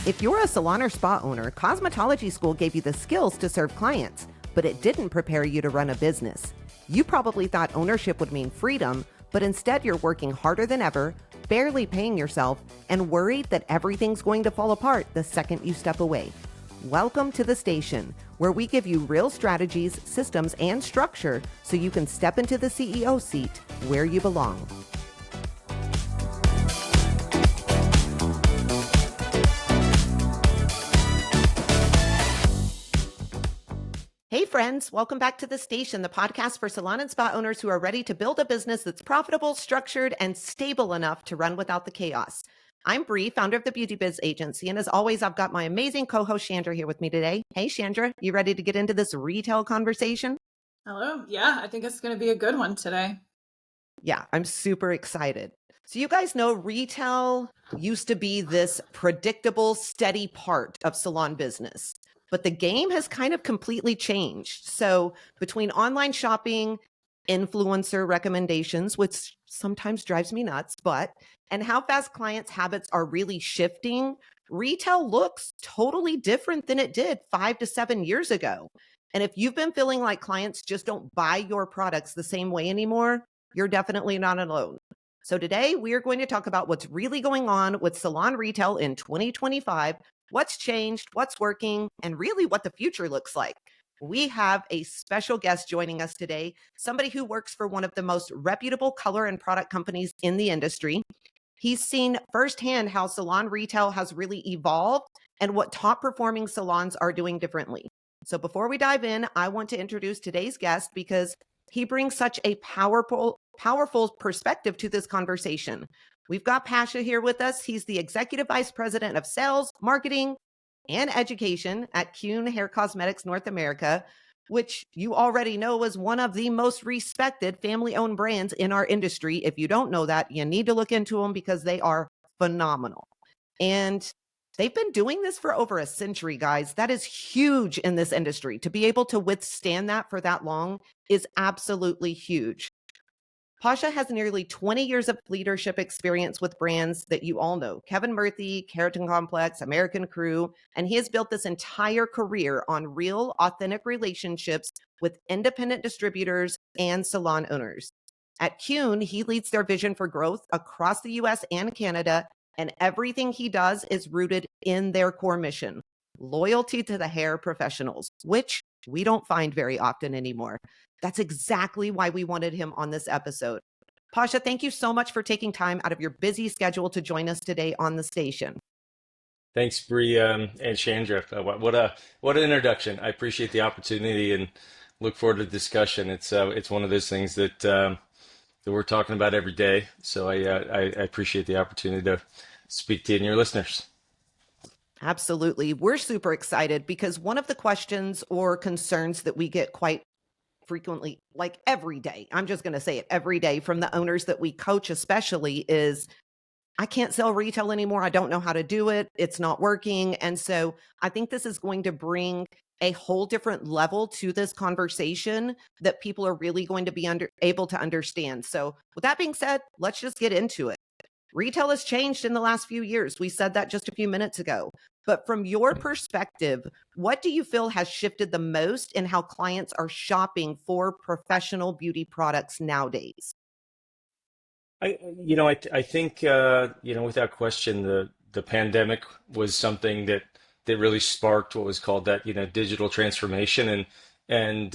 If you're a salon or spa owner, cosmetology school gave you the skills to serve clients, but it didn't prepare you to run a business. You probably thought ownership would mean freedom, but instead you're working harder than ever, barely paying yourself, and worried that everything's going to fall apart the second you step away. Welcome to the station, where we give you real strategies, systems, and structure so you can step into the CEO seat where you belong. Hey friends, welcome back to the station, the podcast for salon and spa owners who are ready to build a business that's profitable, structured, and stable enough to run without the chaos. I'm Bree, founder of the Beauty Biz Agency, and as always, I've got my amazing co-host Chandra here with me today. Hey Chandra, you ready to get into this retail conversation? Hello. Yeah, I think it's going to be a good one today. Yeah, I'm super excited. So you guys know retail used to be this predictable, steady part of salon business. But the game has kind of completely changed. So between online shopping, influencer recommendations, which sometimes drives me nuts, and how fast clients' habits are really shifting, retail looks totally different than it did 5 to 7 years ago. And if you've been feeling like clients just don't buy your products the same way anymore, you're definitely not alone. So today we are going to talk about what's really going on with salon retail in 2025, what's changed, what's working, and really what the future looks like. We have a special guest joining us today, somebody who works for one of the most reputable color and product companies in the industry. He's seen firsthand how salon retail has really evolved and what top performing salons are doing differently. So before we dive in, I want to introduce today's guest because he brings such a powerful perspective to this conversation. We've got Pasha here with us. He's the Executive Vice President of Sales, Marketing, and Education at Kuhn Hair Cosmetics North America, which you already know is one of the most respected family-owned brands in our industry. If you don't know that, you need to look into them because they are phenomenal. And they've been doing this for over a century, guys. That is huge in this industry. To be able to withstand that for that long is absolutely huge. Pasha has nearly 20 years of leadership experience with brands that you all know, Kevin Murphy, Keratin Complex, American Crew, and he has built this entire career on real, authentic relationships with independent distributors and salon owners. At Kuhn, he leads their vision for growth across the US and Canada, and everything he does is rooted in their core mission, loyalty to the hair professionals, which we don't find very often anymore. That's exactly why we wanted him on this episode. Pasha, thank you so much for taking time out of your busy schedule to join us today on the station. Thanks, Bree, and Chandra. What an introduction. I appreciate the opportunity and look forward to the discussion. It's one of those things that we're talking about every day. So I appreciate the opportunity to speak to you and your listeners. Absolutely. We're super excited because one of the questions or concerns that we get quite frequently, like every day, I'm just going to say it every day from the owners that we coach, especially, is I can't sell retail anymore. I don't know how to do it. It's not working. And so I think this is going to bring a whole different level to this conversation that people are really going to be able to understand. So with that being said, let's just get into it. Retail has changed in the last few years. We said that just a few minutes ago. But from your perspective, what do you feel has shifted the most in how clients are shopping for professional beauty products nowadays? I think without question, the pandemic was something that really sparked what was called that digital transformation, and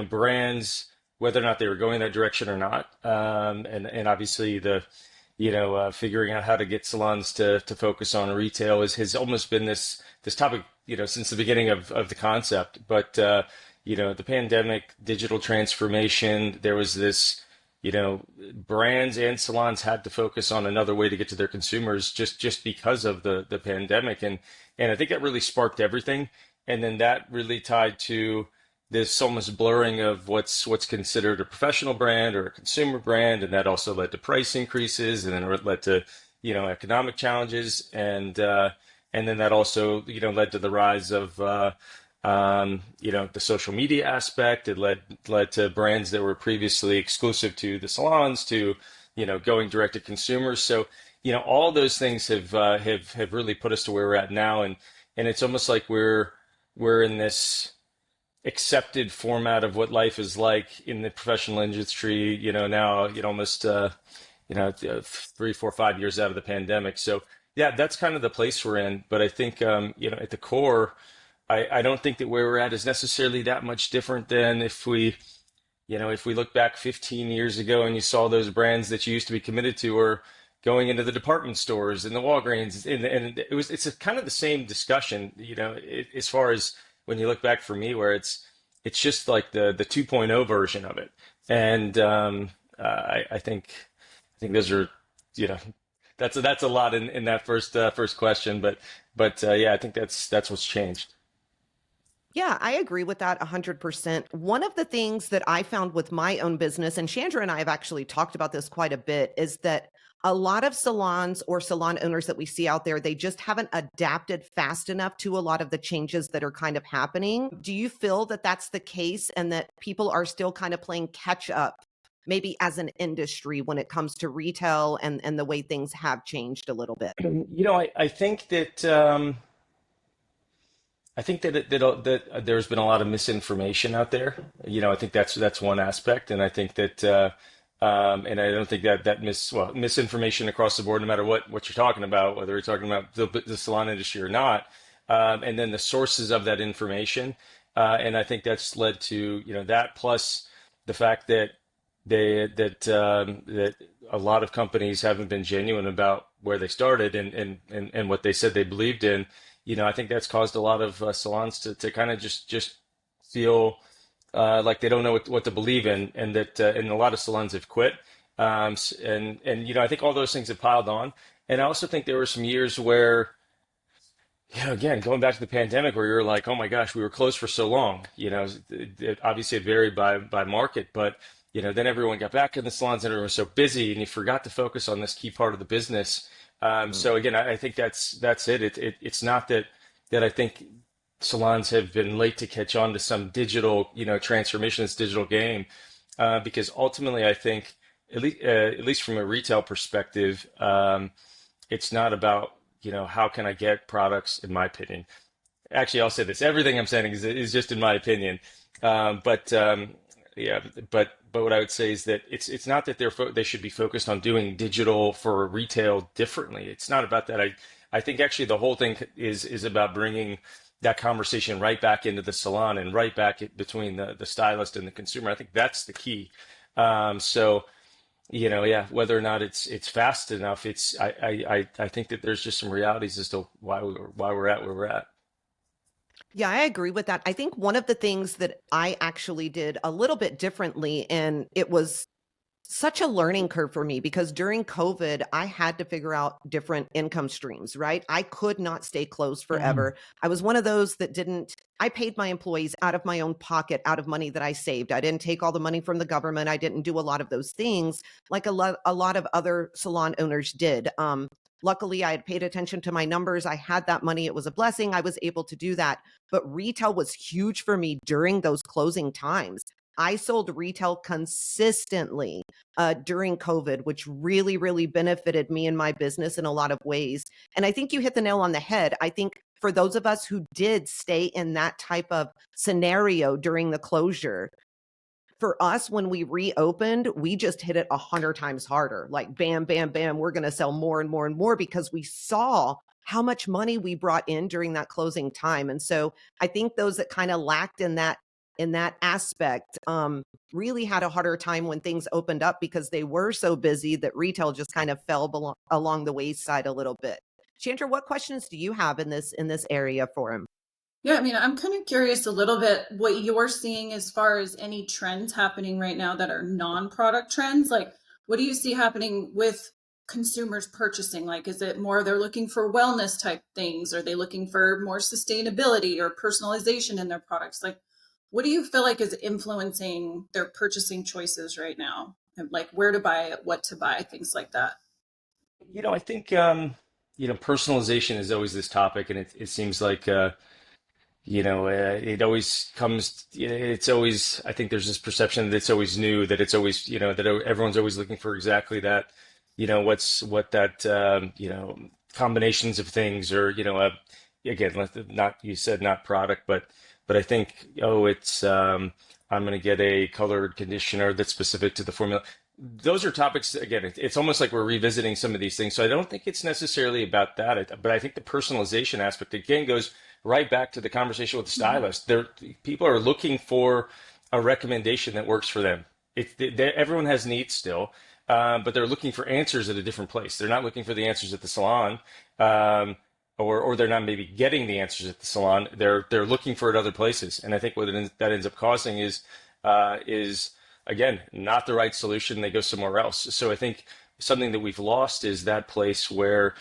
brands, whether or not they were going that direction or not, and obviously the figuring out how to get salons to focus on retail has almost been this topic since the beginning of the concept. But the pandemic, digital transformation, there was this brands and salons had to focus on another way to get to their consumers just because of the pandemic, and I think that really sparked everything, and then that really tied to this almost blurring of what's considered a professional brand or a consumer brand, and that also led to price increases, and then it led to economic challenges, and then that also led to the rise of the social media aspect. It led to brands that were previously exclusive to the salons to going direct to consumers. So all those things have really put us to where we're at now, and it's almost like we're in this accepted format of what life is like in the professional industry, now, almost, 3, 4, 5 years out of the pandemic. So yeah, that's kind of the place we're in. But I think, at the core, I don't think that where we're at is necessarily that much different than if we look back 15 years ago and you saw those brands that you used to be committed to or going into the department stores and the Walgreens, and it's a kind of the same discussion, as far as when you look back for me, where it's just like the 2.0 version of it. And I think those are, you know, that's a lot in that first question, but yeah, I think that's what's changed. Yeah, I agree with that 100%. One of the things that I found with my own business, and Chandra and I have actually talked about this quite a bit, is that a lot of salons or salon owners that we see out there, they just haven't adapted fast enough to a lot of the changes that are kind of happening. Do you feel that that's the case and that people are still kind of playing catch up, maybe as an industry when it comes to retail and the way things have changed a little bit? I think that there's been a lot of misinformation out there. I think that's one aspect, and I think and I don't think misinformation across the board, no matter what you're talking about, whether you're talking about the salon industry or not, and then the sources of that information, and I think that's led to that plus the fact that that a lot of companies haven't been genuine about where they started and what they said they believed in. I think that's caused a lot of salons to kind of just feel like they don't know what to believe in, and a lot of salons have quit. And I think all those things have piled on. And I also think there were some years where, again, going back to the pandemic, where you're like, oh my gosh, we were closed for so long. Obviously it varied by market, but then everyone got back in the salons and everyone was so busy, and you forgot to focus on this key part of the business. So again, I think that's it. It's not that I think salons have been late to catch on to some digital, transformation, this digital game, because ultimately I think at least from a retail perspective, it's not about how can I get products, in my opinion. Actually, I'll say this: everything I'm saying is just in my opinion. But yeah, but what I would say is that it's not that they should be focused on doing digital for retail differently. It's not about that. I think actually the whole thing is about bringing that conversation right back into the salon and right back between the stylist and the consumer. I think that's the key. So yeah, whether or not it's fast enough, I think that there's just some realities as to why we're at where we're at. Yeah, I agree with that. I think one of the things that I actually did a little bit differently, and it was such a learning curve for me because during COVID, I had to figure out different income streams, right? I could not stay closed Mm. forever. I was one of those that didn't, I paid my employees out of my own pocket, out of money that I saved. I didn't take all the money from the government. I didn't do a lot of those things like a lot of other salon owners did. Luckily, I had paid attention to my numbers. I had that money. It was a blessing. I was able to do that. But retail was huge for me during those closing times. I sold retail consistently during COVID, which really, really benefited me and my business in a lot of ways. And I think you hit the nail on the head. I think for those of us who did stay in that type of scenario during the closure, for us, when we reopened, we just hit it 100 times harder. Like bam, bam, bam, we're going to sell more and more and more because we saw how much money we brought in during that closing time. And so I think those that kind of lacked in that aspect really had a harder time when things opened up because they were so busy that retail just kind of fell along the wayside a little bit. Chandra, what questions do you have in this area for him? Yeah, I mean, I'm kind of curious a little bit what you're seeing as far as any trends happening right now that are non-product trends. Like, what do you see happening with consumers purchasing? Like, is it more they're looking for wellness type things? Are they looking for more sustainability or personalization in their products? Like, what do you feel like is influencing their purchasing choices right now? And like, where to buy it, what to buy, things like that. I think personalization is always this topic, and it seems like it always comes. It's always. I think there's this perception that it's always new, that it's always that everyone's always looking for exactly that. what that combinations of things, or again, not, you said not product, but I think, oh, it's I'm going to get a colored conditioner that's specific to the formula. Those are topics, again, it's almost like we're revisiting some of these things. So I don't think it's necessarily about that, but I think the personalization aspect again goes right back to the conversation with the Mhm. stylist. People are looking for a recommendation that works for them. Everyone has needs still, but they're looking for answers at a different place. They're not looking for the answers at the salon, um, or they're not maybe getting the answers at the salon. They're looking for it other places, and I think that ends up causing is again not the right solution. They go somewhere else. So I think something that we've lost is that place where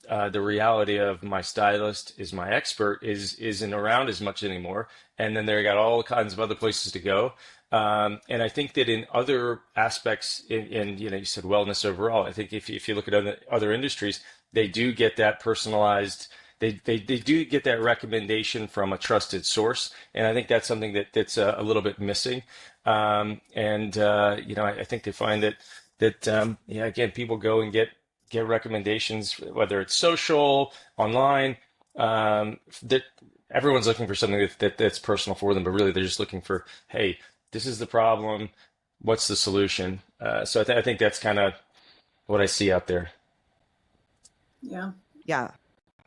the reality of my stylist is my expert isn't around as much anymore, and then they got all kinds of other places to go. And I think that in other aspects, in you said wellness overall. I think if you look at other industries, they do get that personalized. They do get that recommendation from a trusted source, and I think that's something that's a little bit missing. And I think they find that yeah, again, people go and get recommendations, whether it's social, online. That everyone's looking for something that's personal for them, but really they're just looking for, hey, this is the problem. What's the solution? So I think that's kind of what I see out there. Yeah. Yeah,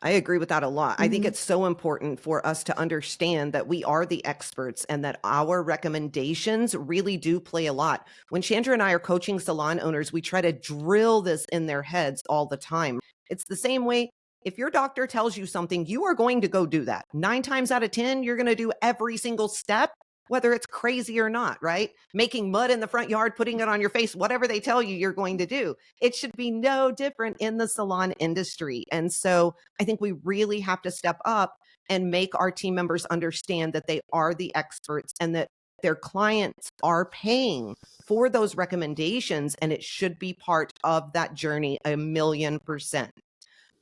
I agree with that a lot. I think Hmm. it's so important for us to understand that we are the experts and that our recommendations really do play a lot. When Chandra and I are coaching salon owners, we try to drill this in their heads all the time. It's the same way if your doctor tells you something, you are going to go do that. 9 times out of 10, you're going to do every single step, whether it's crazy or not, right? Making mud in the front yard, putting it on your face, whatever they tell you, you're going to do. It should be no different in the salon industry. And so I think we really have to step up and make our team members understand that they are the experts and that their clients are paying for those recommendations, and it should be part of that journey 1,000,000%.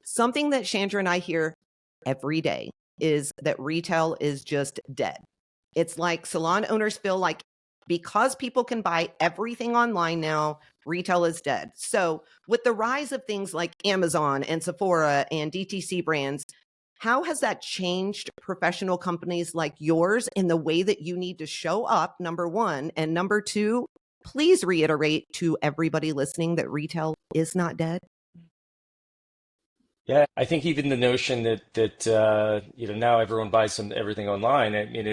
Something that Chandra and I hear every day is that retail is just dead. It's like salon owners feel like because people can buy everything online now, retail is dead. So, with the rise of things like Amazon and Sephora and DTC brands, how has that changed professional companies like yours in the way that you need to show up? Number one. And number two, please reiterate to everybody listening that retail is not dead. Yeah, I think even the notion that now everyone buys everything online. I mean,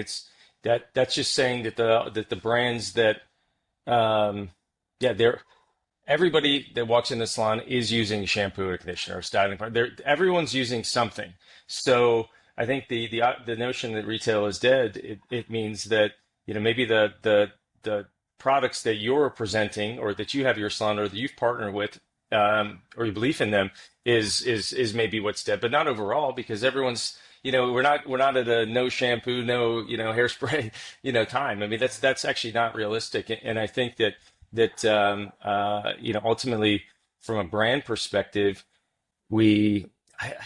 that's just saying that the brands that yeah, they're everybody that walks in the salon is using shampoo or conditioner or styling product. Everyone's using something. So I think the notion that retail is dead, it means that maybe the products that you're presenting or that you have your salon or that you've partnered with, or your belief in them is maybe what's dead, but not overall, because everyone's we're not at a no shampoo, no hairspray time. I mean, that's actually not realistic, and I think that ultimately, from a brand perspective, we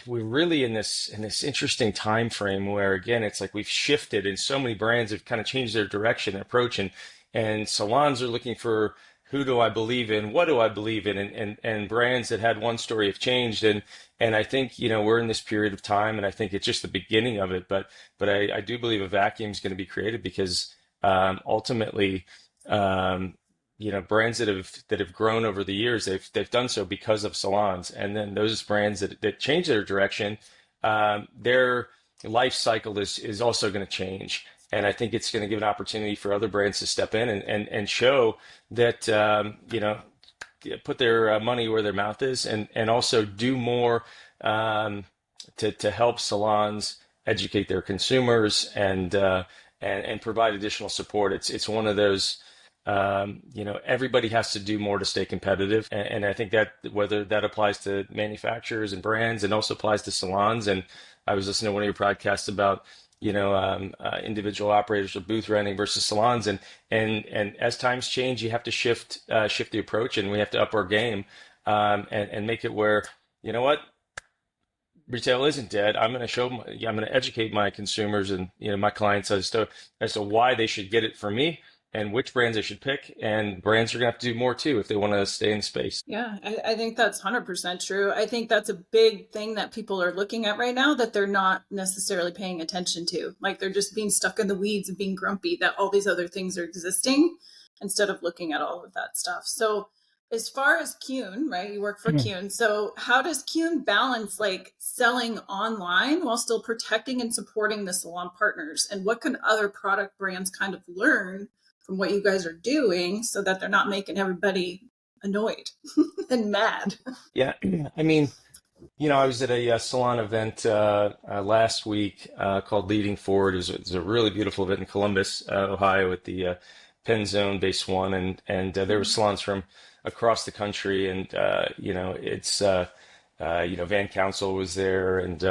we're really in this interesting time frame where, again, it's like we've shifted and so many brands have kind of changed their direction and approach, and salons are looking for, who do I believe in, what do I believe in, and brands that had one story have changed, and I think we're in this period of time, and I think it's just the beginning of it, but I do believe a vacuum is going to be created because ultimately, brands that have grown over the years, they've done so because of salons, and then those brands that change their direction, their life cycle is also going to change, and I think it's going to give an opportunity for other brands to step in and show that put their money where their mouth is, and also do more to help salons educate their consumers and provide additional support. It's one of those, everybody has to do more to stay competitive. And I think that whether that applies to manufacturers and brands and also applies to salons. And I was listening to one of your podcasts about, individual operators of booth renting versus salons. And as times change, you have to shift the approach, and we have to up our game, and make it where, you know what, retail isn't dead. I'm going to educate my consumers and my clients as to why they should get it from me, and which brands they should pick. And brands are going to have to do more too if they want to stay in the space. Yeah, I think that's 100% true. I think that's a big thing that people are looking at right now that they're not necessarily paying attention to. Like they're just being stuck in the weeds and being grumpy that all these other things are existing instead of looking at all of that stuff. So, as far as Kuhn, right? You work for Kuhn. So, how does Kuhn balance like selling online while still protecting and supporting the salon partners? And what can other product brands kind of learn from what you guys are doing so that they're not making everybody annoyed and mad? Yeah, I mean, I was at a salon event last week called Leading Forward. It was a really beautiful event in Columbus, Ohio, at the Penn Zone Base One, and there were salons from across the country, and it's Van Council was there, and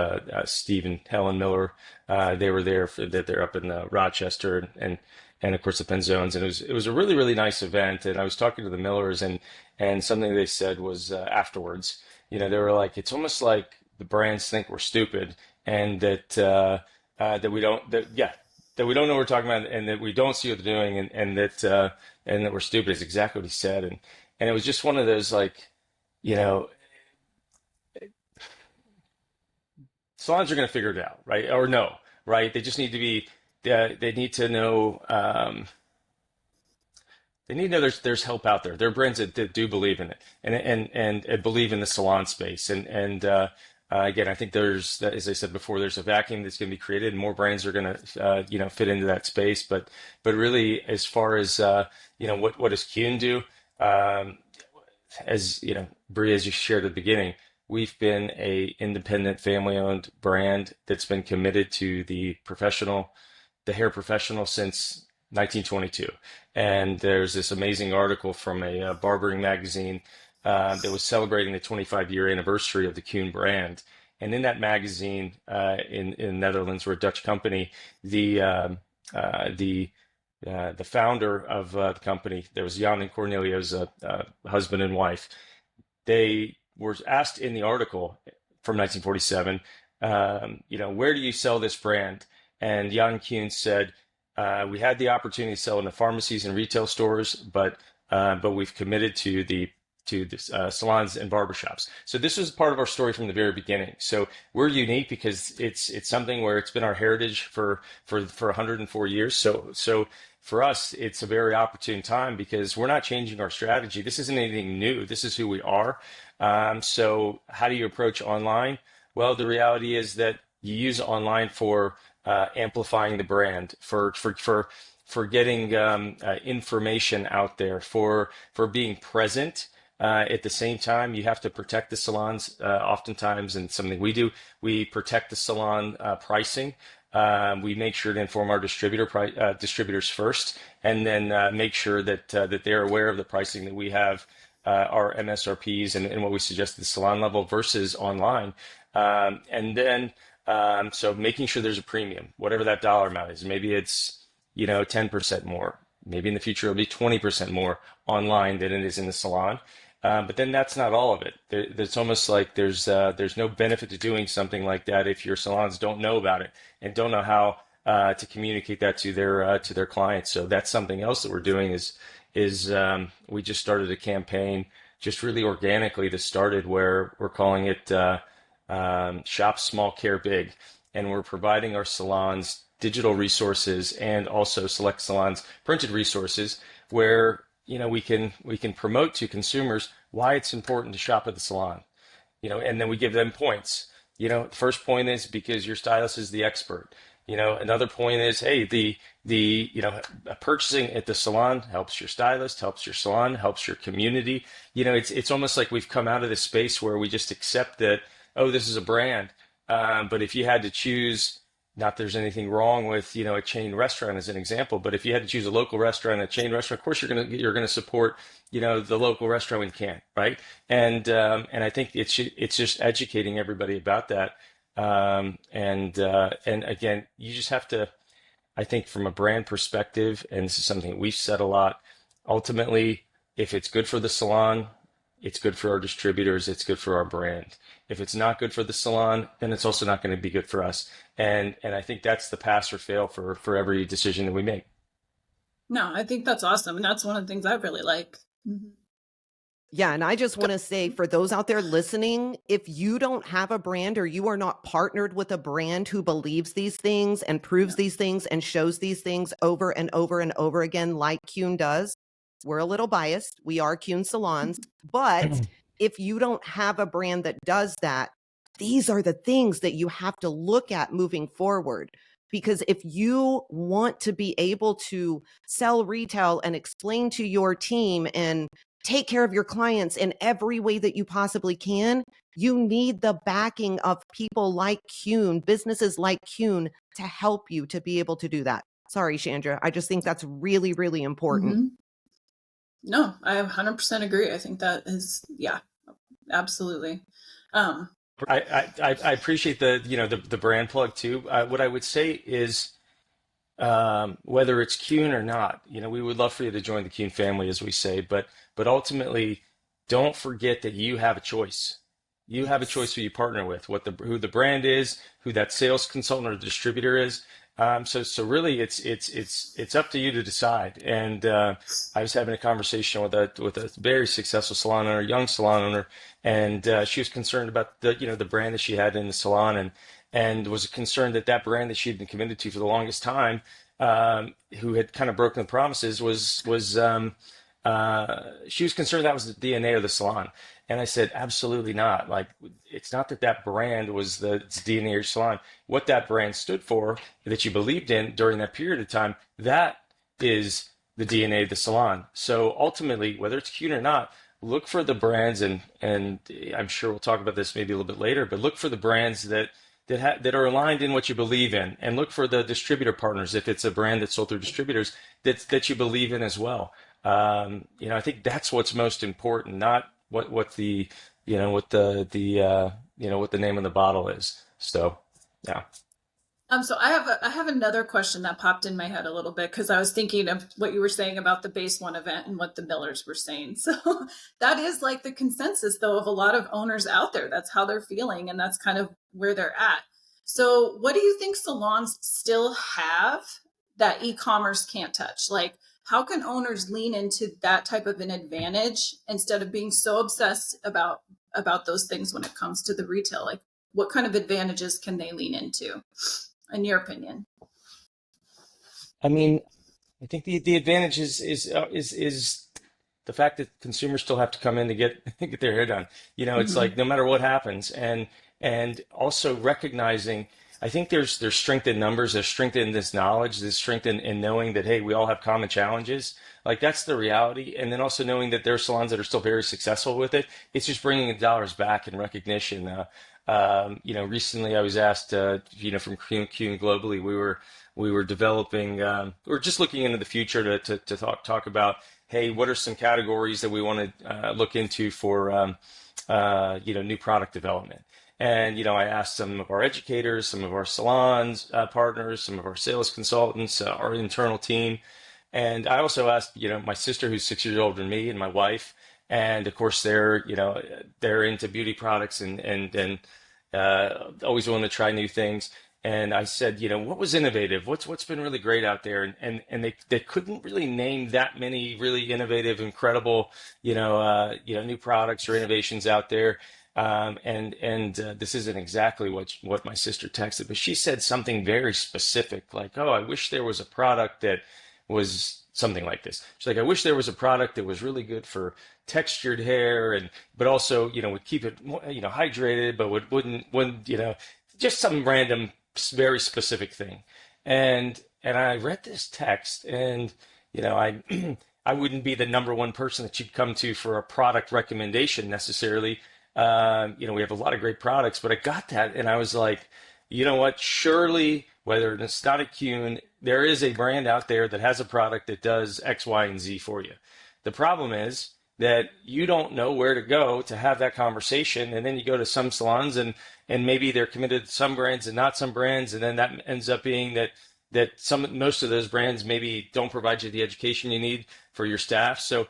Steve and Helen Miller, they were there for that. They're up in Rochester, and of course the Penn Zones, and it was a really really nice event. And I was talking to the Millers, and something they said was afterwards. They were like, it's almost like the brands think we're stupid, and that we don't that we don't know what we're talking about, and that we don't see what they're doing, and that we're stupid is exactly what he said. And it was just one of those, like, you know, salons are going to figure it out, right? Or no, right? They just need to be, they need to know, they need to know there's help out there. There are brands that do believe in it, and believe in the salon space. Again, I think there's, as I said before, there's a vacuum that's going to be created, and more brands are going to fit into that space. But really, as far as what does Kuhn do? As you know, Bree, as you shared at the beginning, we've been a independent, family-owned brand that's been committed to the hair professional since 1922. And there's this amazing article from a barbering magazine that was celebrating the 25-year anniversary of the Kuhn brand. And in that magazine, in Netherlands, we're a Dutch company, the founder of the company, there was Jan and Cornelia's husband and wife. They were asked in the article from 1947, where do you sell this brand? And Jan Kuhn said, we had the opportunity to sell in the pharmacies and retail stores, but we've committed to the salons and barbershops. So this was part of our story from the very beginning. So we're unique because it's something where it's been our heritage for 104 years. So for us, it's a very opportune time because we're not changing our strategy. This isn't anything new. This is who we are. So how do you approach online? Well, the reality is that you use online for amplifying the brand, for getting information out there, for being present. At the same time, you have to protect the salons. Oftentimes, and something we do, we protect the salon pricing. We make sure to inform our distributors first, and then make sure that they're aware of the pricing that we have, our MSRPs, and what we suggest at the salon level versus online. And then, so making sure there's a premium, whatever that dollar amount is. Maybe it's 10% more. Maybe in the future it'll be 20% more online than it is in the salon. But then that's not all of it. It's almost like there's no benefit to doing something like that if your salons don't know about it and don't know how to communicate that to their clients. So that's something else that we're doing is we just started a campaign just really organically that started where we're calling it Shop Small, Care Big, and we're providing our salons digital resources and also select salons printed resources where we can promote to consumers why it's important to shop at the salon, and then we give them points. The first point is because your stylist is the expert. Another point is, hey, the purchasing at the salon helps your stylist, helps your salon, helps your community. It's almost like we've come out of this space where we just accept that, oh, this is a brand. But if you had to choose, not there's anything wrong with a chain restaurant as an example, but if you had to choose a local restaurant, a chain restaurant, of course you're gonna support the local restaurant when you can, right? And I think it's just educating everybody about that. And again, you just have to, I think, from a brand perspective, and this is something we've said a lot. Ultimately, if it's good for the salon, it's good for our distributors, it's good for our brand. If it's not good for the salon, then it's also not going to be good for us. And I think that's the pass or fail for every decision that we make. No, I think that's awesome. And that's one of the things I really like. Mhm. Yeah, and I just want to say for those out there listening, if you don't have a brand or you are not partnered with a brand who believes these things and proves Yeah. these things and shows these things over and over and over again, like Kuhn does, we're a little biased. We are Kuhn salons. But if you don't have a brand that does that, these are the things that you have to look at moving forward. Because if you want to be able to sell retail and explain to your team and take care of your clients in every way that you possibly can, you need the backing of people like Kuhn, businesses like Kuhn to help you to be able to do that. Sorry, Chandra. I just think that's really, really important. Hmm. No, I 100% agree. I think that is, yeah, absolutely. Um, I appreciate the the brand plug too. What I would say is whether it's Kuhn or not, we would love for you to join the Kuhn family, as we say, but ultimately, don't forget that you have a choice. You have a choice yes. who you partner with, who the brand is, who that sales consultant or distributor is. So really, it's up to you to decide. And I was having a conversation with a very successful salon owner, young salon owner, and she was concerned about the brand that she had in the salon, and was concerned that that brand that she had been committed to for the longest time, who had kind of broken the promises, she was concerned that was the DNA of the salon. And I said, absolutely not. Like, it's not that that brand was the DNA of your salon. What that brand stood for, that you believed in during that period of time, that is the DNA of the salon. So ultimately, whether it's cute or not, look for the brands, and I'm sure we'll talk about this maybe a little bit later, but look for the brands that are aligned in what you believe in, and look for the distributor partners if it's a brand that's sold through distributors that you believe in as well. I think that's what's most important, not what the what the name of the bottle is. So yeah. So I have another question that popped in my head a little bit because I was thinking of what you were saying about the base one event and what the Millers were saying. So that is like the consensus though of a lot of owners out there. That's how they're feeling and that's kind of where they're at. So what do you think salons still have that e-commerce can't touch? Like how can owners lean into that type of an advantage instead of being so obsessed about those things when it comes to the retail? Like what kind of advantages can they lean into? In your opinion? I mean, I think the advantage is the fact that consumers still have to come in to get get their hair done. It's Mm-hmm. like no matter what happens, and also recognizing. I think there's strength in numbers, there's strength in this knowledge, there's strength in knowing that hey, we all have common challenges. Like that's the reality, and then also knowing that there are salons that are still very successful with it. It's just bringing the dollars back in recognition. Recently I was asked, from Q globally, we were developing, we were just looking into the future to talk about, hey, what are some categories that we want to look into for, new product development. And, I asked some of our educators, some of our salons partners, some of our sales consultants, our internal team. And I also asked, my sister, who's 6 years older than me, and my wife. And of course, they're into beauty products and always willing to try new things. And I said, what was innovative? What's been really great out there? And they couldn't really name that many really innovative, incredible, new products or innovations out there. And this isn't exactly what my sister texted, but she said something very specific, like, "Oh, I wish there was a product that was something like this." She's like, "I wish there was a product that was really good for textured hair, and but also, would keep it, hydrated, but wouldn't, just some random, very specific thing." And I read this text, and I I wouldn't be the number one person that you'd come to for a product recommendation necessarily. We have a lot of great products, but I got that, and I was like, you know what? Surely, whether it's not a Kuhn, there is a brand out there that has a product that does X, Y, and Z for you. The problem is that you don't know where to go to have that conversation, and then you go to some salons, and maybe they're committed to some brands and not some brands, and then that ends up being that most of those brands maybe don't provide you the education you need for your staff. So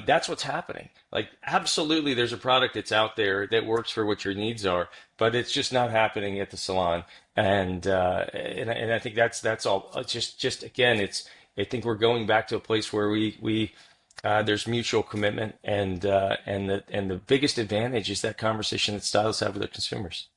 that's what's happening. Like, absolutely, there's a product that's out there that works for what your needs are, but it's just not happening at the salon. And I think that's all. It's just again, I think we're going back to a place where we there's mutual commitment, and the biggest advantage is that conversation that stylists have with their consumers.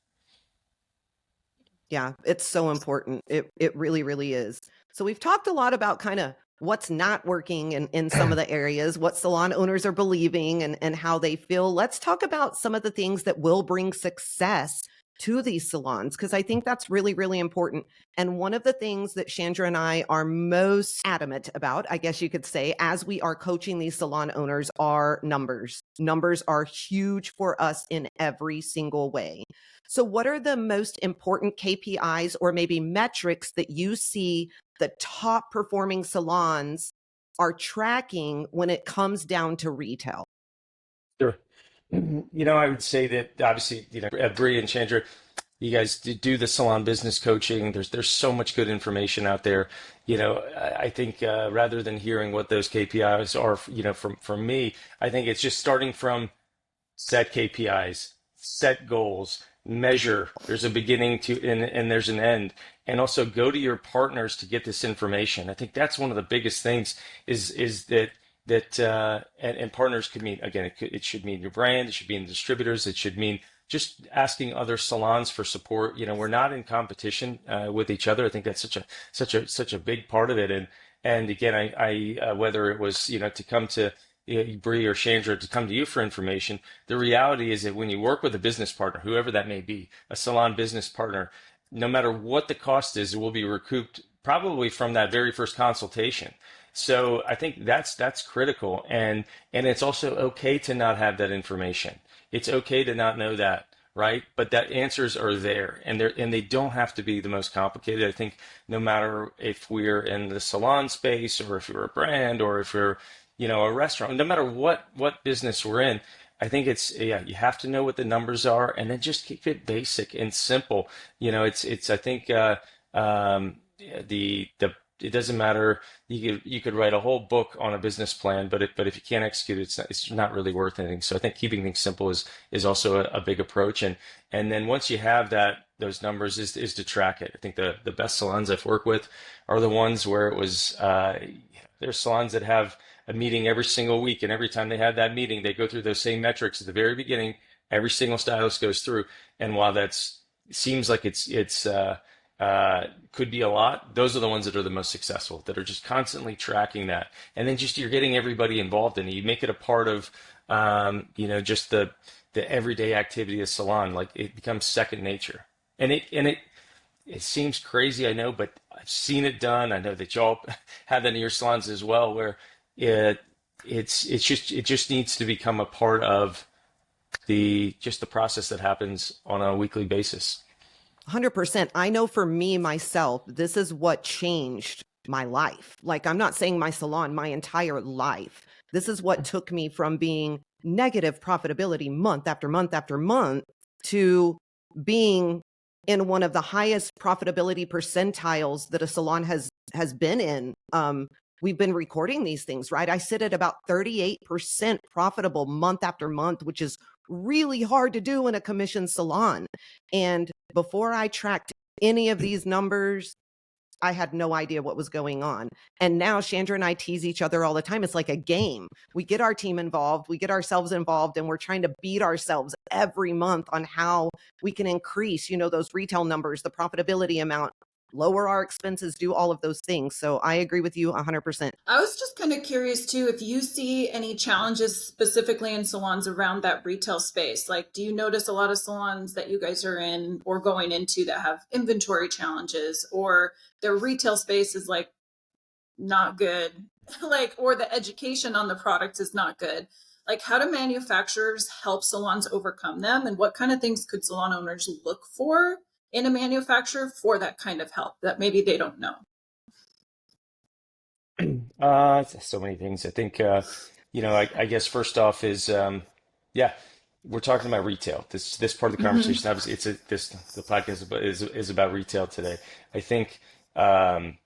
Yeah, it's so important. It really, really is. So we've talked a lot about kind of what's not working in some of the areas, what salon owners are believing and how they feel. Let's talk about some of the things that will bring success to these salons, because I think that's really, really important. And one of the things that Chandra and I are most adamant about, I guess you could say, as we are coaching these salon owners, are numbers. Numbers are huge for us in every single way. So what are the most important KPIs or maybe metrics that you see the top performing salons are tracking when it comes down to retail? Sure. I would say that obviously, Bree and Chandra, you guys do the salon business coaching. There's so much good information out there. I think rather than hearing what those KPIs are, from me, I think it's just starting from set KPIs, set goals, measure. There's a beginning to and there's an end, and also go to your partners to get this information. I think that's one of the biggest things is and partners could mean, again, it should mean your brand, it should mean distributors, it should mean just asking other salons for support. We're not in competition with each other. I think that's such a big part of it. And again, I whether it was to come to Bree or Chandra to come to you for information, the reality is that when you work with a business partner, whoever that may be, a salon business partner, no matter what the cost is, it will be recouped probably from that very first consultation. So I think that's critical, and it's also okay to not have that information. It's okay to not know that, right? But that answers are there, and they don't have to be the most complicated. I think no matter if we're in the salon space or if we're a brand or if we're a restaurant, no matter what business we're in, I think you have to know what the numbers are, and then just keep it basic and simple. I think the it doesn't matter. You could write a whole book on a business plan, but if you can't execute it, it's not really worth anything. So I think keeping things simple is also a big approach. And then once you have those numbers is to track it. I think the best salons I've worked with are the ones where it was there's salons that have a meeting every single week, and every time they have that meeting, they go through those same metrics at the very beginning. Every single stylist goes through, and while seems like it's could be a lot, those are the ones that are the most successful, that are just constantly tracking that. And then just you're getting everybody involved in it. You make it a part of, just the everyday activity of salon. Like it becomes second nature. And it seems crazy, I know, but I've seen it done. I know that y'all have that in your salons as well, where it just needs to become a part of the process that happens on a weekly basis. 100%. I know for me, myself, this is what changed my life. Like, I'm not saying my salon, my entire life. This is what took me from being negative profitability month after month after month to being in one of the highest profitability percentiles that a salon has been in. We've been recording these things, right? I sit at about 38% profitable month after month, which is really hard to do in a commission salon. And before I tracked any of these numbers, I had no idea what was going on. And now Chandra and I tease each other all the time. It's like a game. We get our team involved, we get ourselves involved, and we're trying to beat ourselves every month on how we can increase, those retail numbers, the profitability amount, lower our expenses, do all of those things. So I agree with you 100%. I was just kind of curious too, if you see any challenges specifically in salons around that retail space. Like, do you notice a lot of salons that you guys are in or going into that have inventory challenges, or their retail space is like not good, or the education on the product is not good? Like, how do manufacturers help salons overcome them, and what kind of things could salon owners look for in a manufacturer for that kind of help that maybe they don't know? So many things. I think, I guess first off is, yeah, we're talking about retail. This part of the Mm-hmm. conversation, obviously, the podcast is about retail today. I think the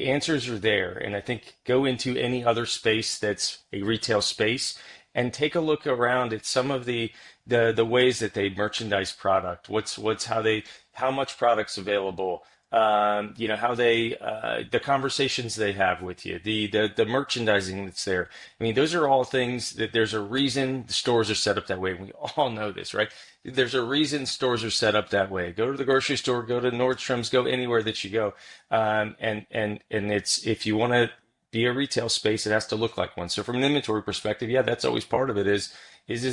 answers are there, and I think go into any other space that's a retail space and take a look around at some of the ways that they merchandise product. How much product's available, how they, the conversations they have with you, the merchandising that's there. I mean, those are all things that there's a reason the stores are set up that way. We all know this, right? There's a reason stores are set up that way. Go to the grocery store, go to Nordstrom's, go anywhere that you go. And it's, if you want to be a retail space, it has to look like one. So from an inventory perspective, yeah, that's always part of it is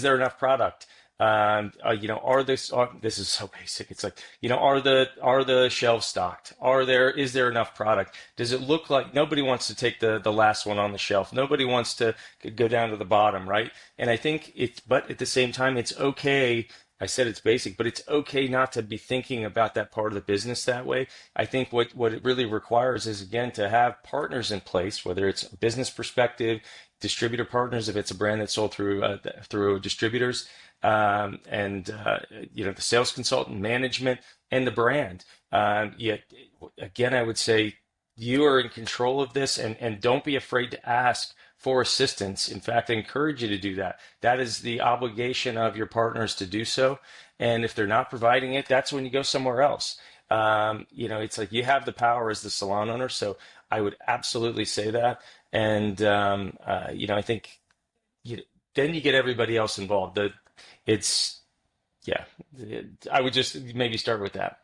there enough product? This is so basic. It's like, are the shelves stocked? Is there enough product? Does it look like nobody wants to take the last one on the shelf? Nobody wants to go down to the bottom, right? And I think but at the same time, it's okay. I said it's basic, but it's okay not to be thinking about that part of the business that way. I think what it really requires is, again, to have partners in place, whether it's a business perspective, distributor partners, if it's a brand that's sold through distributors, the sales consultant, management, and the brand. Yet again, I would say you are in control of this, and don't be afraid to ask for assistance. In fact, I encourage you to do that. That is the obligation of your partners to do so. And if they're not providing it, that's when you go somewhere else. It's like you have the power as the salon owner. So I would absolutely say that. And, I think then you get everybody else involved. It's, yeah, I would just maybe start with that.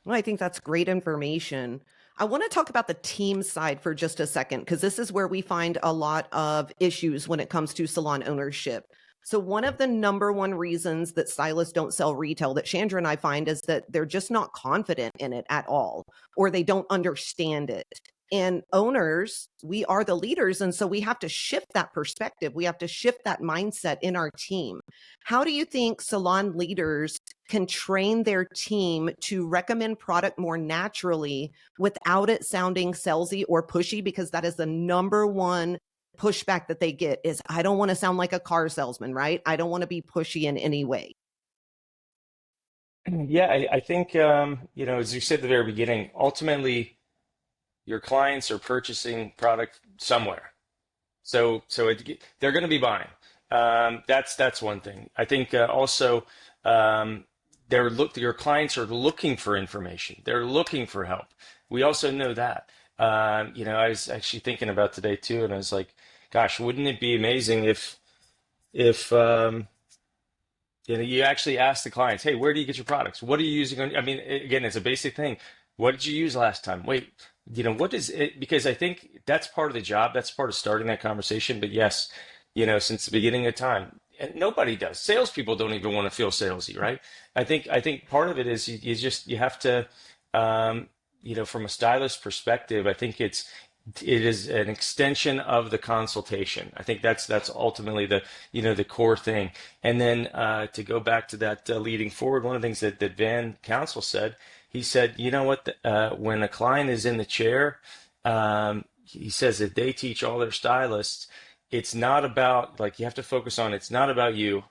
Well, I think that's great information. I want to talk about the team side for just a second, because this is where we find a lot of issues when it comes to salon ownership. So one of the number one reasons that stylists don't sell retail that Chandra and I find is that they're just not confident in it at all, or they don't understand it. And owners, we are the leaders. And so we have to shift that perspective. We have to shift that mindset in our team. How do you think salon leaders can train their team to recommend product more naturally without it sounding salesy or pushy? Because that is the number one pushback that they get is, I don't want to sound like a car salesman, right? I don't want to be pushy in any way. Yeah, I think, as you said at the very beginning, ultimately your clients are purchasing product somewhere. They're going to be buying. That's one thing. I think also your clients are looking for information. They're looking for help. We also know that. I was actually thinking about today too, and I was like, gosh, wouldn't it be amazing if you actually ask the clients, hey, where do you get your products? What are you using I mean, again, it's a basic thing. What did you use last time? Wait, what is it? Because I think that's part of the job. That's part of starting that conversation. But yes, since the beginning of time, and nobody does. Salespeople don't even want to feel salesy, right? I think part of it is you have to, from a stylist perspective, I think it is an extension of the consultation. I think that's ultimately the core thing. And then to go back to that leading forward, one of the things that Van Council said, he said, you know what, when a client is in the chair, he says that they teach all their stylists, it's not about, like, you have to focus on, it's not about you,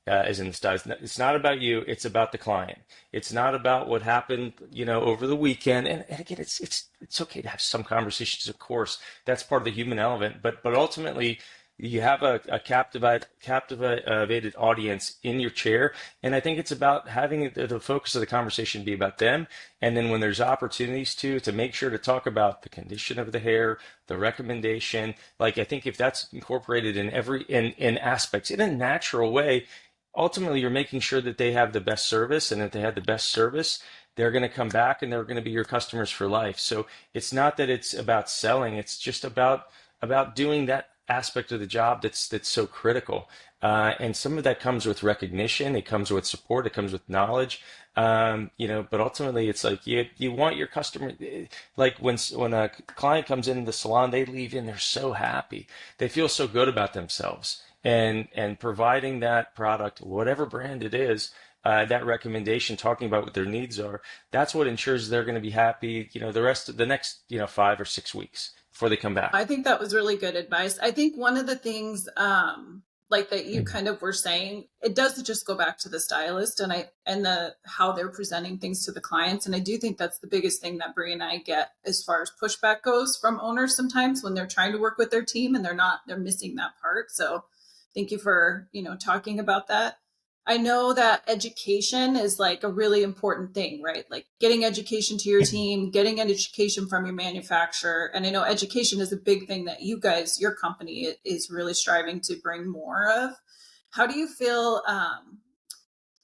as in the stylist. It's not about you. It's about the client. It's not about what happened, over the weekend. And again, it's okay to have some conversations, of course. That's part of the human element. But ultimately, you have a captivated audience in your chair. And I think it's about having the focus of the conversation be about them. And then when there's opportunities to make sure to talk about the condition of the hair, the recommendation, like, I think if that's incorporated in aspects in a natural way, ultimately you're making sure that they have the best service. And if they have the best service, they're going to come back and they're going to be your customers for life. So it's not that it's about selling. It's just about doing that aspect of the job that's so critical. And some of that comes with recognition. It comes with support. It comes with knowledge. But ultimately it's like you want your customer, like when a client comes into the salon, they leave in, they're so happy. They feel so good about themselves, and providing that product, whatever brand it is, that recommendation, talking about what their needs are, that's what ensures they're going to be happy, the rest of the next, 5 or 6 weeks before they come back. I think that was really good advice. I think one of the things, like that you kind of were saying, it does just go back to the stylist and how they're presenting things to the clients. And I do think that's the biggest thing that Brie and I get as far as pushback goes from owners sometimes when they're trying to work with their team and they're missing that part. So thank you for, talking about that. I know that education is like a really important thing, right? Like getting education to your team, getting an education from your manufacturer. And I know education is a big thing that you guys, your company is really striving to bring more of. How do you feel?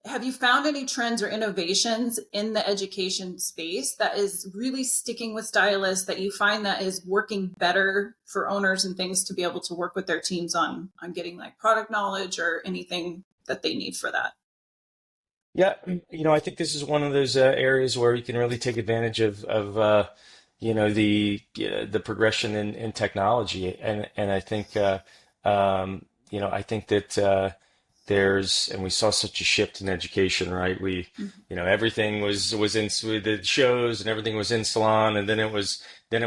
Have you found any trends or innovations in the education space that is really sticking with stylists that you find that is working better for owners and things to be able to work with their teams on getting like product knowledge or anything that they need for that? Yeah, I think this is one of those areas where you can really take advantage of the progression in technology, and I think I think that and we saw such a shift in education, right? Everything was in with the shows and everything was in salon, and then it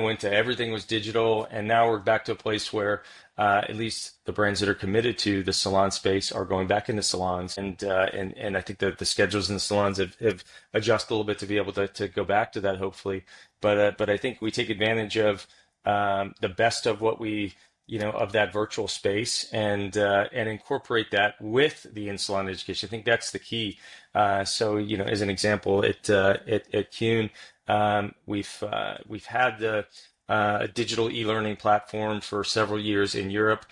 went to everything was digital, and now we're back to a place where at least the brands that are committed to the salon space are going back into salons, and I think that the schedules in the salons have adjusted a little bit to be able to go back to that, hopefully. But I think we take advantage of the best of what we of that virtual space, and incorporate that with the in-salon education. I think that's the key. So as an example, at Kuhn, we've had the digital e-learning platform for several years in Europe.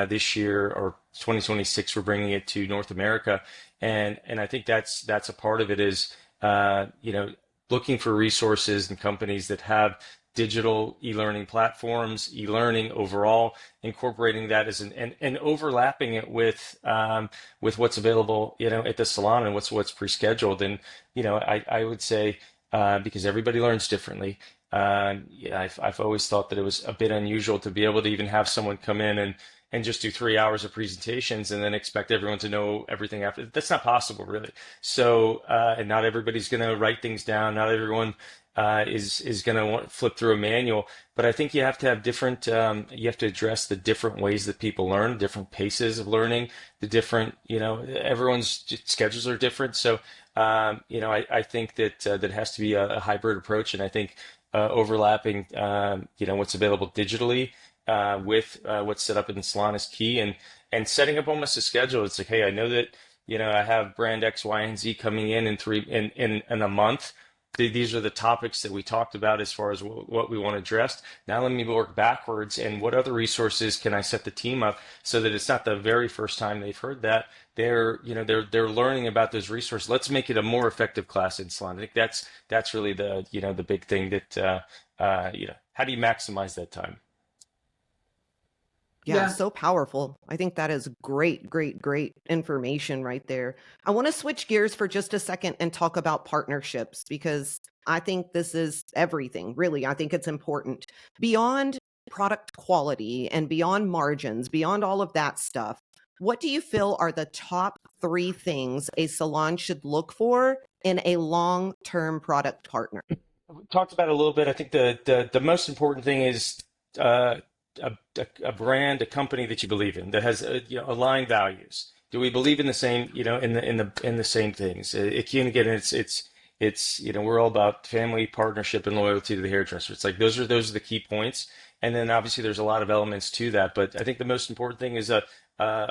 This year, or 2026, we're bringing it to North America, and I think that's a part of it is looking for resources and companies that have digital e-learning platforms, e-learning overall, incorporating that as and overlapping it with what's available, at the salon and what's pre-scheduled. And I would say because everybody learns differently. I've always thought that it was a bit unusual to be able to even have someone come in and just do 3 hours of presentations and then expect everyone to know everything after. That's not possible, really. So, and not everybody's going to write things down. Not everyone is going to flip through a manual. But I think you have to have different. You have to address the different ways that people learn, different paces of learning, the different. Everyone's schedules are different. So, I think that has to be a hybrid approach, and I think overlapping, what's available digitally with what's set up in the salon is key, and setting up almost a schedule. It's like, hey, I know that I have brand X, Y, and Z coming in a month. These are the topics that we talked about as far as what we want to address. Now let me work backwards, and what other resources can I set the team up so that it's not the very first time they've heard that. They're learning about those resources. Let's make it a more effective class in salon. I think that's really the big thing that how do you maximize that time? Yeah, Yeah. so powerful. I think that is great, great, great information right there. I want to switch gears for just a second and talk about partnerships, because I think this is everything, really. I think it's important. Beyond product quality and beyond margins, beyond all of that stuff, what do you feel are the top three things a salon should look for in a long-term product partner? We talked about it a little bit. I think the most important thing is uh, a brand, a company that you believe in, that has aligned values. Do we believe in the same, in the same things? Again, it's we're all about family, partnership, and loyalty to the hairdresser. It's like those are the key points, and then obviously there's a lot of elements to that. But I think the most important thing is a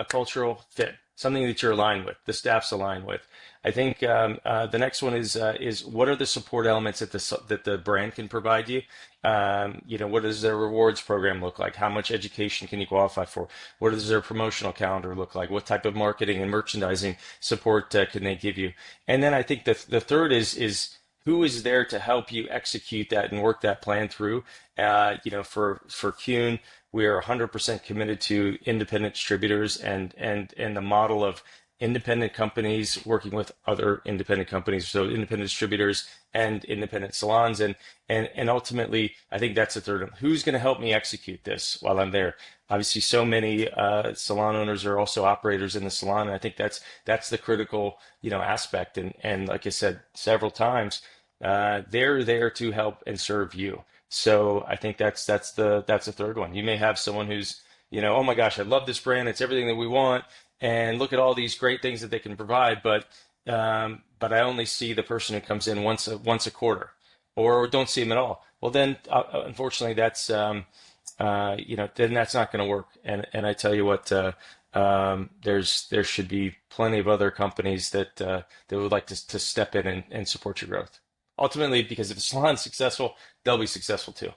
cultural fit, something that you're aligned with, the staff's aligned with. I think the next one is what are the support elements that the brand can provide you? What does their rewards program look like? How much education can you qualify for? What does their promotional calendar look like? What type of marketing and merchandising support can they give you? And then I think the third is who is there to help you execute that and work that plan through. For Kuhn, we are 100% committed to independent distributors and the model of independent companies working with other independent companies, so independent distributors and independent salons, and ultimately, I think that's the third one. Who's going to help me execute this while I'm there? Obviously, so many salon owners are also operators in the salon, and I think that's the critical aspect. And like I said several times, they're there to help and serve you. So I think that's the third one. You may have someone who's oh my gosh, I love this brand. It's everything that we want, and look at all these great things that they can provide. But I only see the person who comes in once a quarter, or don't see them at all. Well, then unfortunately, that's then that's not going to work. And I tell you what, there should be plenty of other companies that would like to step in and support your growth. Ultimately, because if the salon's successful, they'll be successful too.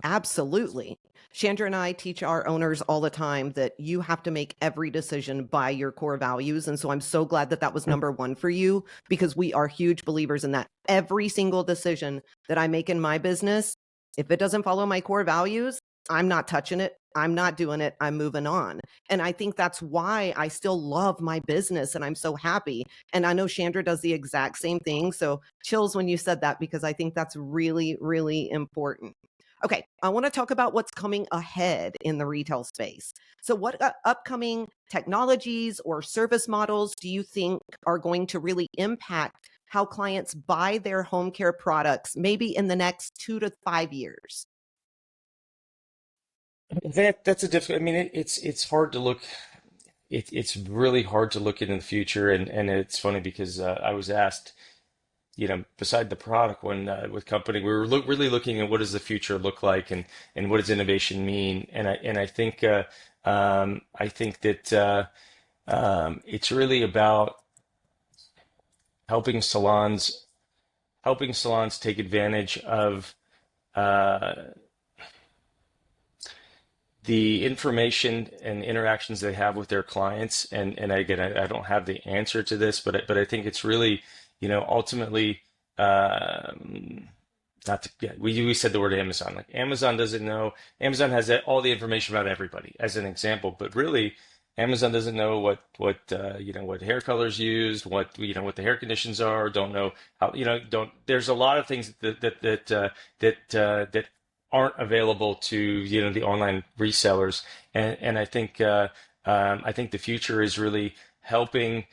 Absolutely. Chandra and I teach our owners all the time that you have to make every decision by your core values. And so I'm so glad that that was number one for you, because we are huge believers in that. Every single decision that I make in my business, if it doesn't follow my core values, I'm not touching it. I'm not doing it. I'm moving on. And I think that's why I still love my business and I'm so happy. And I know Chandra does the exact same thing. So chills when you said that, because I think that's really, really important. Okay, I want to talk about what's coming ahead in the retail space. So, what upcoming technologies or service models do you think are going to really impact how clients buy their home care products, maybe in the next 2 to 5 years? That's a difficult. I mean, it's hard to look. It's really hard to look into the future, and it's funny because I was asked, beside the product when with company, we were really looking at what does the future look like, and what does innovation mean, I think that it's really about helping salons take advantage of uh, the information and interactions they have with their clients. And again, I don't have the answer to this, but I think it's really, ultimately, not to, yeah, we said the word Amazon. Like Amazon doesn't know. Amazon has all the information about everybody, as an example, but really, Amazon doesn't know what hair colors used, what the hair conditions are. Don't know how, don't. There's a lot of things that aren't available to the online resellers, and I think the future is really helping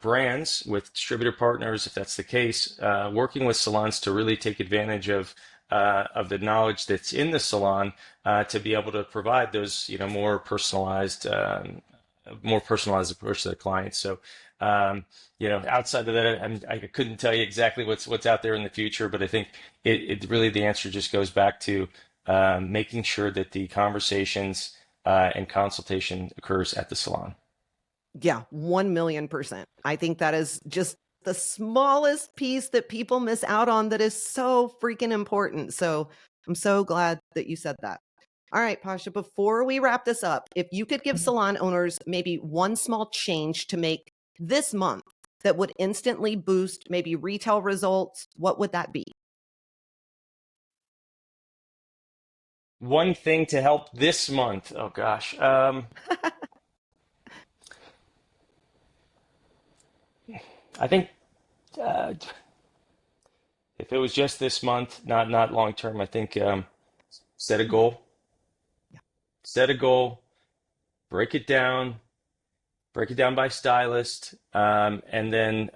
brands with distributor partners, if that's the case, working with salons to really take advantage of the knowledge that's in the salon, to be able to provide those more personalized approach to the clients. So outside of that, I couldn't tell you exactly what's out there in the future, but I think it really, the answer just goes back to making sure that the conversations and consultation occurs at the salon. Yeah, 1,000,000%. I think that is just the smallest piece that people miss out on that is so freaking important. So I'm so glad that you said that. All right, Pasha, before we wrap this up, if you could give salon owners maybe one small change to make this month that would instantly boost maybe retail results, what would that be? One thing to help this month. Oh gosh. I think uh, if it was just this month, not long term, I think set a goal. Set a goal, break it down, by stylist, and then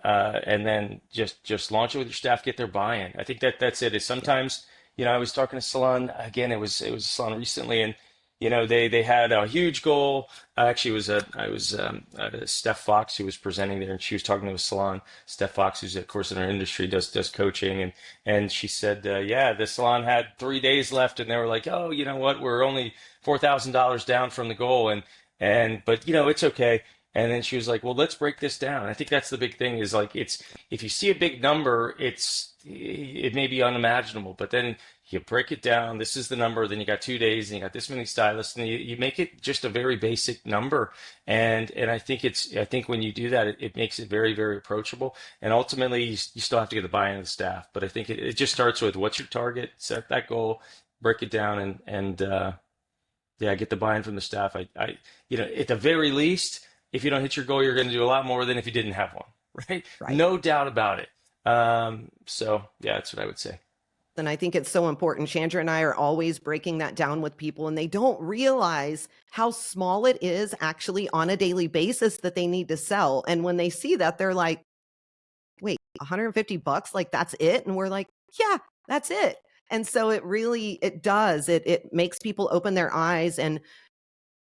just launch it with your staff, get their buy-in. I think that's it. Is sometimes, I was talking to salon again. It was a salon recently, and they had a huge goal. Actually, I was at Steph Fox, who was presenting there, and she was talking to a salon. Steph Fox, who's of course in our industry, does coaching, and she said, yeah, the salon had 3 days left, and they were like, oh, you know what, we're only $4,000 down from the goal, but it's okay. And then she was like, well, let's break this down. I think that's the big thing, is like, if you see a big number, it may be unimaginable, but then you break it down. This is the number. Then you got 2 days, and you got this many stylists, and you make it just a very basic number. And I think when you do that, it makes it very, very approachable. And ultimately, you still have to get the buy-in of the staff. But I think it just starts with, what's your target? Set that goal, break it down, and yeah, get the buy-in from the staff. At the very least, if you don't hit your goal, you're going to do a lot more than if you didn't have one, right? Right. No doubt about it. So yeah, that's what I would say. And I think it's so important. Chandra and I are always breaking that down with people, and they don't realize how small it is actually on a daily basis that they need to sell. And when they see that, they're like, wait, $150? Like, that's it? And we're like, yeah, that's it. And so it really, it does. It makes people open their eyes. And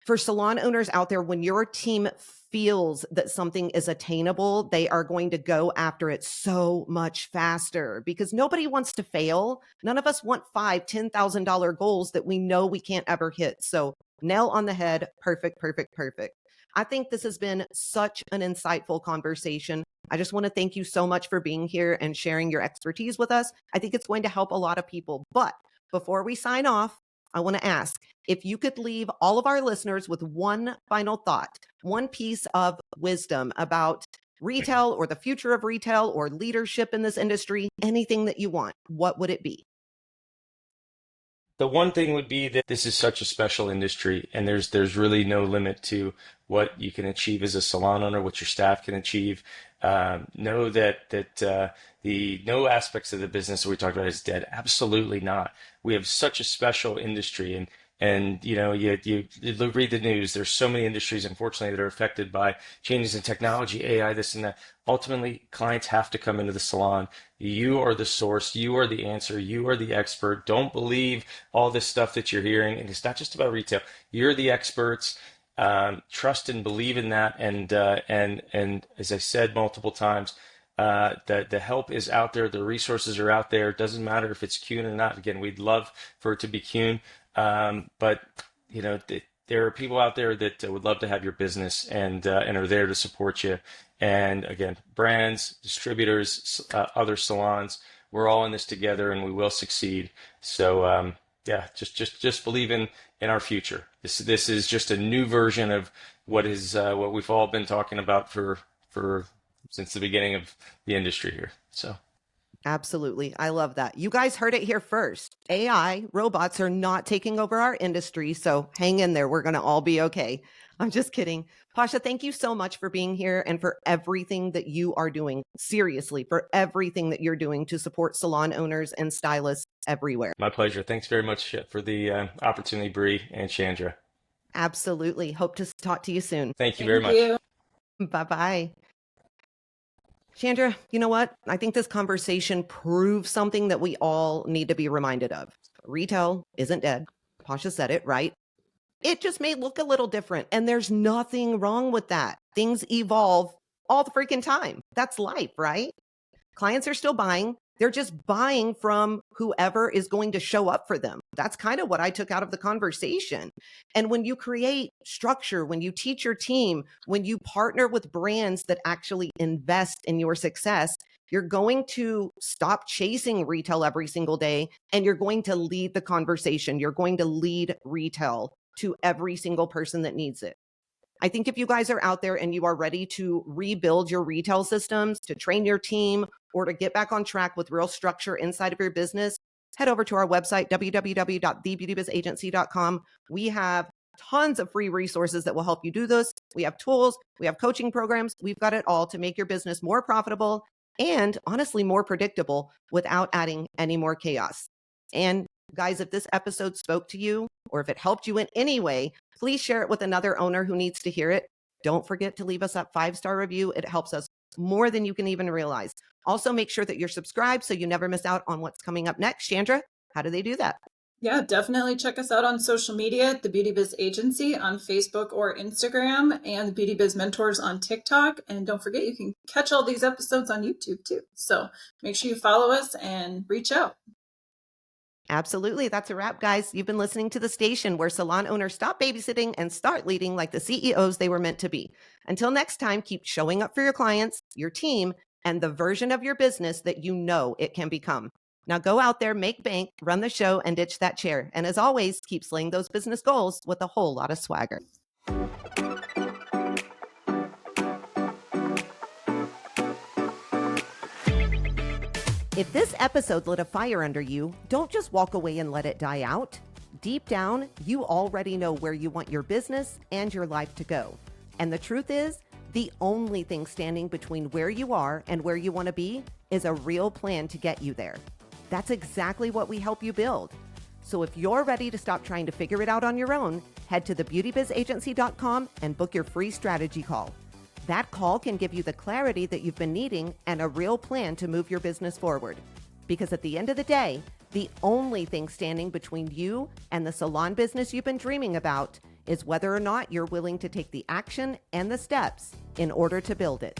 For salon owners out there, when your team feels that something is attainable, they are going to go after it so much faster because nobody wants to fail. None of us want $5,000, $10,000 goals that we know we can't ever hit. So nail on the head. Perfect, perfect, perfect. I think this has been such an insightful conversation. I just want to thank you so much for being here and sharing your expertise with us. I think it's going to help a lot of people. But before we sign off, I want to ask if you could leave all of our listeners with one final thought, one piece of wisdom about retail or the future of retail or leadership in this industry, anything that you want, what would it be? The one thing would be that this is such a special industry, and there's really no limit to what you can achieve as a salon owner, what your staff can achieve. Know that the no aspects of the business that we talked about is dead. Absolutely not. We have such a special industry, and you read the news. There's so many industries, unfortunately, that are affected by changes in technology, AI, this and that. Ultimately, clients have to come into the salon. You are the source. You are the answer. You are the expert. Don't believe all this stuff that you're hearing. And it's not just about retail. You're the experts. Trust and believe in that. And as I said multiple times, the help is out there. The resources are out there. It doesn't matter if it's Kuhn or not. Again, we'd love for it to be Kuhn. But there are people out there that would love to have your business and are there to support you. And again, brands, distributors, other salons, we're all in this together, and we will succeed. So just believe in our future. This is just a new version of what we've all been talking about for since the beginning of the industry here. So. Absolutely. I love that. You guys heard it here first. AI, robots are not taking over our industry. So hang in there. We're going to all be okay. I'm just kidding. Pasha, thank you so much for being here and for everything that you are doing. Seriously, for everything that you're doing to support salon owners and stylists everywhere. My pleasure. Thanks very much for the opportunity, Bree and Chandra. Absolutely. Hope to talk to you soon. Thank you very much. Bye-bye. Chandra, you know what? I think this conversation proves something that we all need to be reminded of. Retail isn't dead. Pasha said it, right? It just may look a little different, and there's nothing wrong with that. Things evolve all the freaking time. That's life, right? Clients are still buying. They're just buying from whoever is going to show up for them. That's kind of what I took out of the conversation. And when you create structure, when you teach your team, when you partner with brands that actually invest in your success, you're going to stop chasing retail every single day, and you're going to lead the conversation. You're going to lead retail to every single person that needs it. I think if you guys are out there and you are ready to rebuild your retail systems, to train your team, or to get back on track with real structure inside of your business, head over to our website, www.thebbeautybizagency.com. We have tons of free resources that will help you do this. We have tools, we have coaching programs. We've got it all to make your business more profitable and honestly more predictable without adding any more chaos. And guys, if this episode spoke to you or if it helped you in any way, please share it with another owner who needs to hear it. Don't forget to leave us that 5-star review. It helps us more than you can even realize. Also, make sure that you're subscribed so you never miss out on what's coming up next. Chandra, how do they do that? Yeah, definitely check us out on social media at the Beauty Biz Agency on Facebook or Instagram, and the Beauty Biz Mentors on TikTok. And don't forget, you can catch all these episodes on YouTube too. So make sure you follow us and reach out. Absolutely. That's a wrap, guys. You've been listening to the station where salon owners stop babysitting and start leading like the CEOs they were meant to be. Until next time, keep showing up for your clients, your team, and the version of your business that you know it can become. Now go out there, make bank, run the show, and ditch that chair. And as always, keep slaying those business goals with a whole lot of swagger. If this episode lit a fire under you, don't just walk away and let it die out. Deep down, you already know where you want your business and your life to go. And the truth is, the only thing standing between where you are and where you want to be is a real plan to get you there. That's exactly what we help you build. So if you're ready to stop trying to figure it out on your own, head to thebeautybizagency.com and book your free strategy call. That call can give you the clarity that you've been needing and a real plan to move your business forward. Because at the end of the day, the only thing standing between you and the salon business you've been dreaming about is whether or not you're willing to take the action and the steps in order to build it.